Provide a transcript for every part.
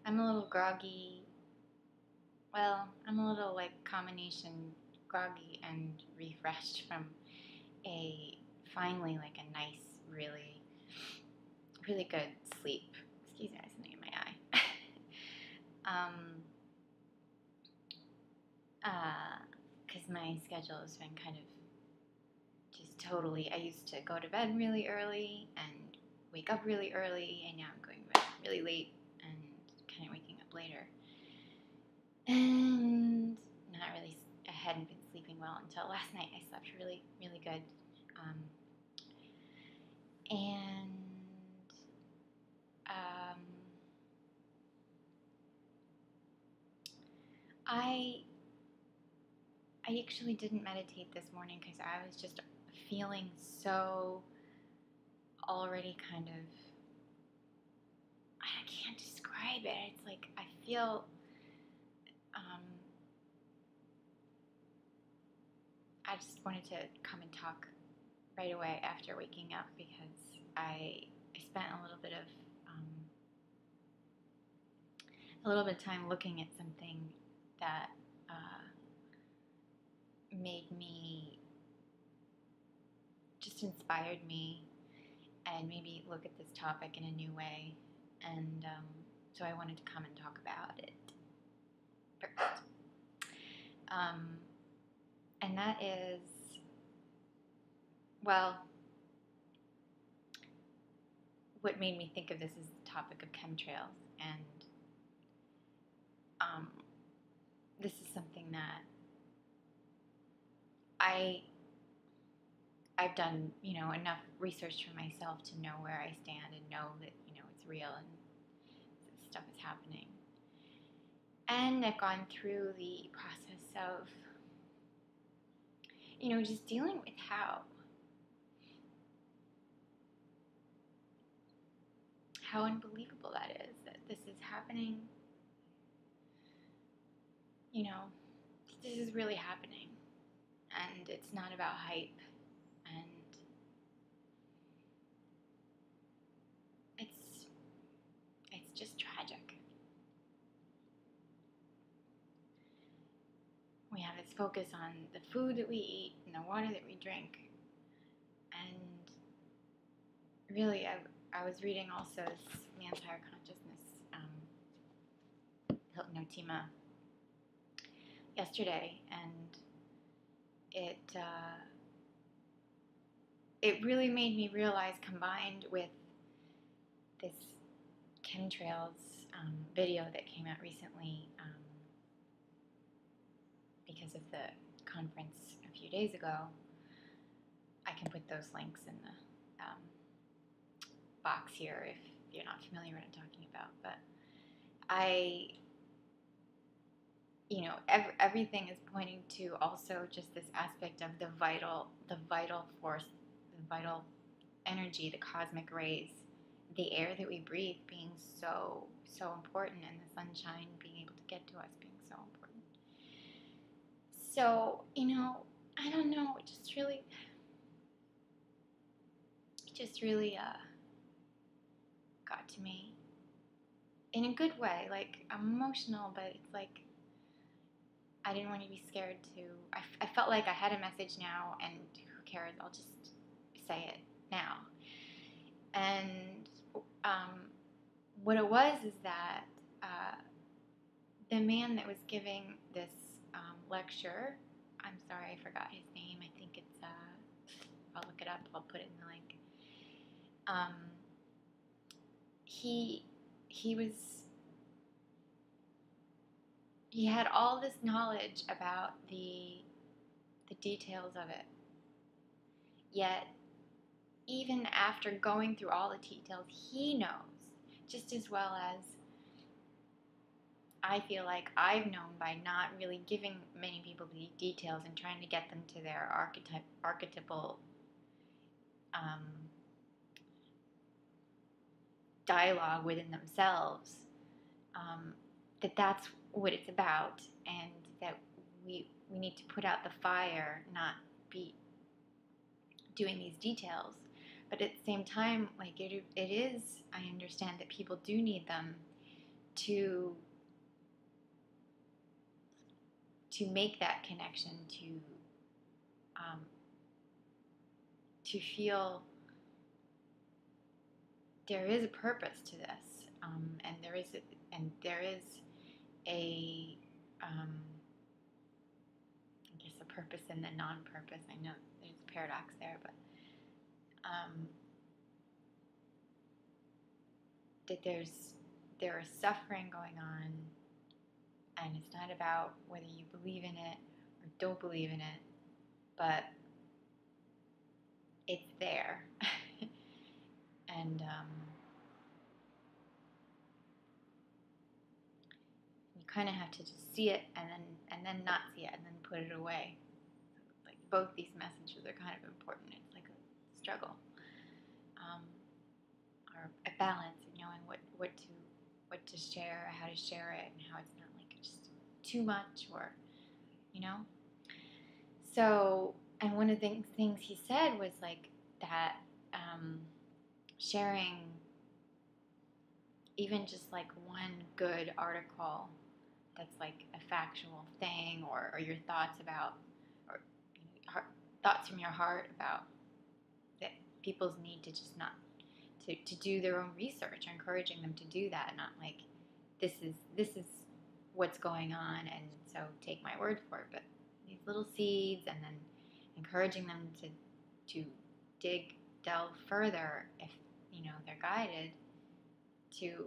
I'm a little groggy. Well, I'm a little like combination groggy and refreshed from a finally like a nice, really, really good sleep. Excuse me, I have something in my eye. Because my schedule has been kind of just totally. I used to go to bed really early and wake up really early, and now I'm going to bed really late and kind of waking up later. And not really, I hadn't been sleeping well until last night. I slept really, really good. And um, I actually didn't meditate this morning because I was just feeling so already kind of, I can't describe it. It's like I feel I just wanted to come and talk right away after waking up because I spent a little bit of time looking at something that made me, just inspired me and maybe look at this topic in a new way. And so I wanted to come and talk about it first. And that is, well, what made me think of this is the topic of chemtrails. And this is something that I've done, enough research for myself to know where I stand and know that, it's real and this stuff is happening. And I've gone through the process of, just dealing with how unbelievable that is, that this is happening. This is really happening. And it's not about hype. And it's just tragic. We have this focus on the food that we eat and the water that we drink. And really, I was reading also this man's higher consciousness, Hilton hotema, yesterday, and it really made me realize, combined with this chemtrails video that came out recently because of the conference a few days ago. I can put those links in the box here if you're not familiar with what I'm talking about. But everything is pointing to also just this aspect of the vital force, the vital energy, the cosmic rays, the air that we breathe being so, so important, and the sunshine being able to get to us being so important. So, I don't know, it just really got to me in a good way. Like, I'm emotional, but it's like I didn't want to be scared to. I felt like I had a message now, and who cares? I'll just say it now. And what it was is that the man that was giving this lecture, I'm sorry, I forgot his name. I think it's, I'll look it up. I'll put it in the link. He had all this knowledge about the details of it. Yet, even after going through all the details, he knows just as well as I feel like I've known by not really giving many people the details and trying to get them to their archetypal dialogue within themselves, that's what it's about, and that we need to put out the fire, not be doing these details. But at the same time, like it is, I understand that people do need them to make that connection, to feel there is a purpose to this, and there is a I guess a purpose and the non-purpose. I know there's a paradox there, but that there is suffering going on, and it's not about whether you believe in it or don't believe in it, but it's there. And you kind of have to just see it and then not see it and then put it away. Like both these messages are kind of important. It's like a struggle, or a balance in knowing what to share, how to share it, and how it's not like just too much, or So, and one of the things he said was like that sharing even just like one good article that's like a factual thing, or your thoughts about, or thoughts from your heart about that people's need to just not to do their own research, encouraging them to do that, not like this is what's going on and so take my word for it, but these little seeds, and then encouraging them to delve further if they're guided, to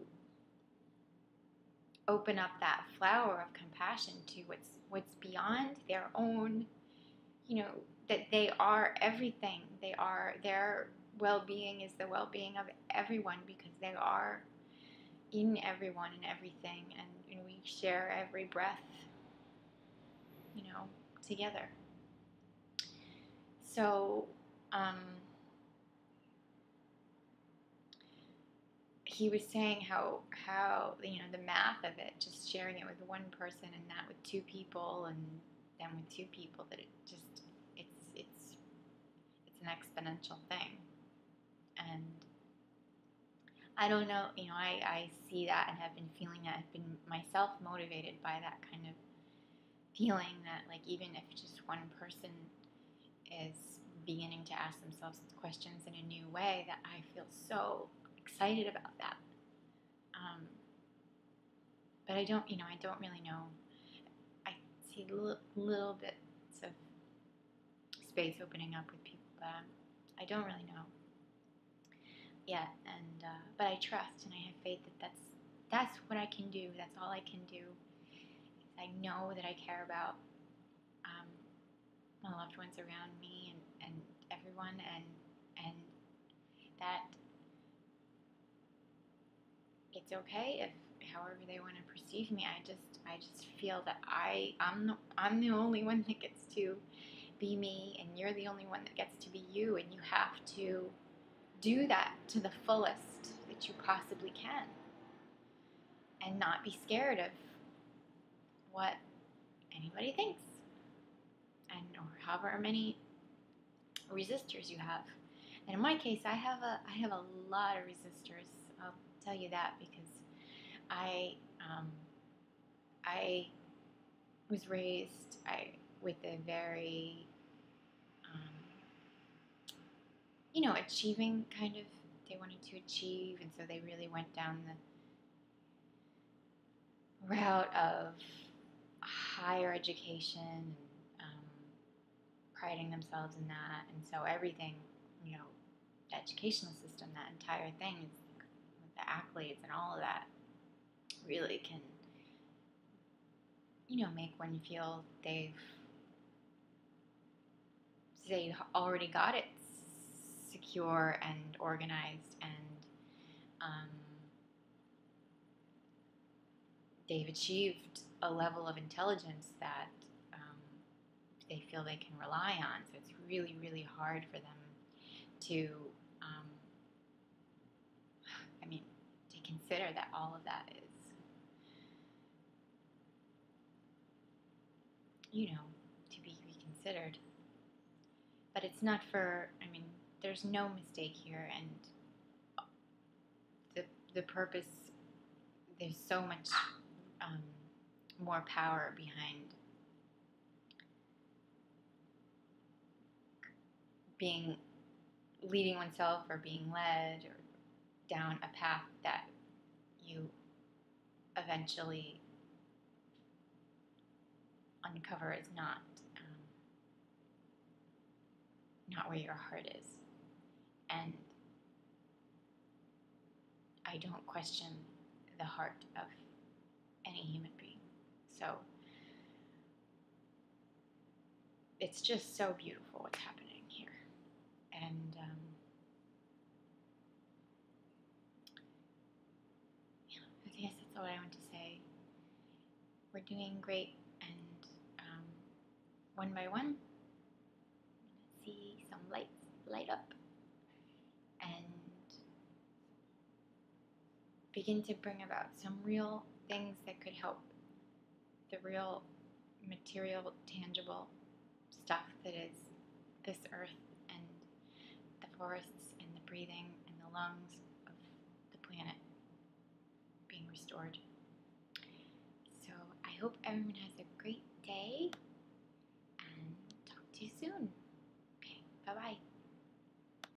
open up that flower of compassion to what's beyond their own, that they are everything. Their well-being is the well-being of everyone, because they are in everyone and everything, and we share every breath, together. So he was saying how the math of it, just sharing it with one person and that with two people and then with two people, that it's an exponential thing. And I don't know, I see that and have been feeling that. I've been myself motivated by that kind of feeling, that like even if just one person is beginning to ask themselves questions in a new way, that I feel so excited about that. But I don't really know. I see little bits of space opening up with people, but I don't really know yet. And but I trust and I have faith that that's what I can do. That's all I can do. I know that I care about my loved ones around me and everyone, and that it's okay if however they want to perceive me. I just feel that I'm the only one that gets to be me, and you're the only one that gets to be you, and you have to do that to the fullest that you possibly can, and not be scared of what anybody thinks, and or however many resistors you have. And in my case, I have a lot of resistors. I'll tell you that, because I was raised with a very achieving kind of. They wanted to achieve, and so they really went down the route of higher education, priding themselves in that. And so everything, the educational system, that entire thing, is with the accolades and all of that, really can make one feel they've already got it secure and organized, and they've achieved a level of intelligence that they feel they can rely on. So it's really, really hard for them to to consider that all of that is to be reconsidered. But it's not for, there's no mistake here, and the purpose there's so much more power behind leading oneself or being led or down a path that you eventually uncover is not where your heart is. And I don't question the heart of any human being. So it's just so beautiful what's happening here. And I guess that's all I want to say. We're doing great, and one by one, see some lights light up and begin to bring about some real things that could help the real material, tangible stuff that is this earth and the forests and the breathing and the lungs of the planet being restored. So I hope everyone has a great day, and talk to you soon. Okay, bye-bye.